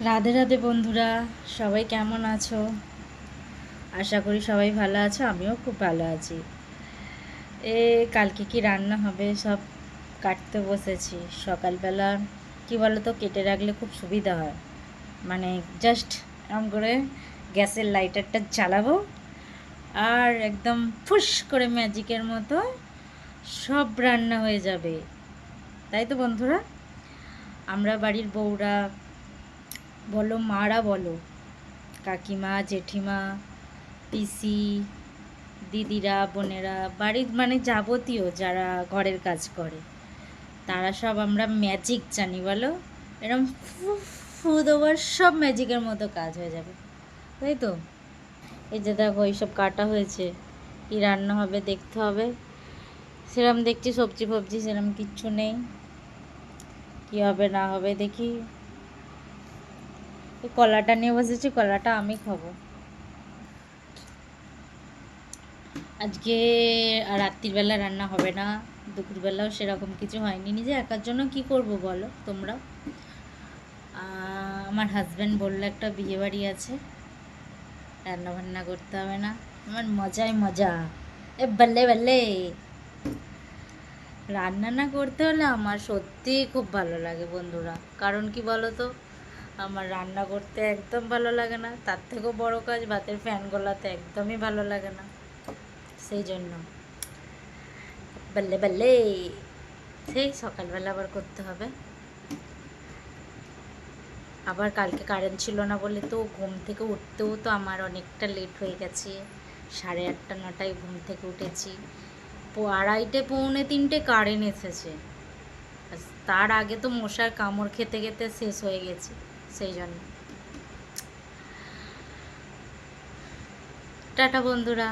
রাধে রাধে বন্ধুরা, সবাই কেমন আছো? আশা করি সবাই ভালো আছো, আমিও খুব ভালো আছি। কালকে কি রান্না হবে সব কাটতে বসেছি। সকালবেলা কি বলো তো, কেটে রাখলে খুব সুবিধা হয়। মানে জাস্ট এরকম করে গ্যাসের লাইটারটা জ্বালাবো আর একদম ফুস করে ম্যাজিকের মতো সব রান্না হয়ে যাবে। তাই তো বন্ধুরা, আমরা বাড়ির বউরা বলো, মারা বলো, কাকিমা, জেঠিমা, পিসি, দিদিরা, বোনেরা, বাড়ির মানে যাবতীয় যারা ঘরের কাজ করে, তারা সব আমরা ম্যাজিক জানি বলো। এরম ফু ফু দেওয়ার সব ম্যাজিকের মতো কাজ হয়ে যাবে, তাই তো। এই যে দেখো, এইসব কাটা হয়েছে, কী রান্না হবে দেখতে হবে। সেরম দেখছি সবজি ফবজি সেরম কিচ্ছু নেই, কী হবে না হবে দেখি। এই কলাটা নিয়ে বসেছি, কলাটা আমি খাবো আজকে। আর রাত্রিবেলা রান্না হবে না, দুপুরবেলাও সেরকম কিছু হয়নি। নিজে একার জন্য কি করব বলো তোমরা। আমার হাজব্যান্ড বললো একটা বিয়ে বাড়ি আছে, রান্না বান্না করতে হবে না। আমার মজাই মজা, এ বললে বললে। রান্না না করতে হলে আমার সত্যিই খুব ভালো লাগে বন্ধুরা। কারণ কি বলো তো, আমার রান্না করতে একদম ভালো লাগে না। তার থেকেও বড় কাজ, ভাতের ফ্যান গলাতে একদমই ভালো লাগে না। সেই জন্য বললে বললে, সেই সকালবেলা আবার করতে হবে। আবার কালকে কারেন্ট ছিল না বলে তো ঘুম থেকে উঠতেও তো আমার অনেকটা লেট হয়ে গেছে। 8:30-9টায় ঘুম থেকে উঠেছি, 2:30 পৌনে 3টে কারেন্ট এসেছে। তার আগে তো মশার কামড় খেতে খেতে শেষ হয়ে গেছে। সেই জন্য টাটা বন্ধুরা।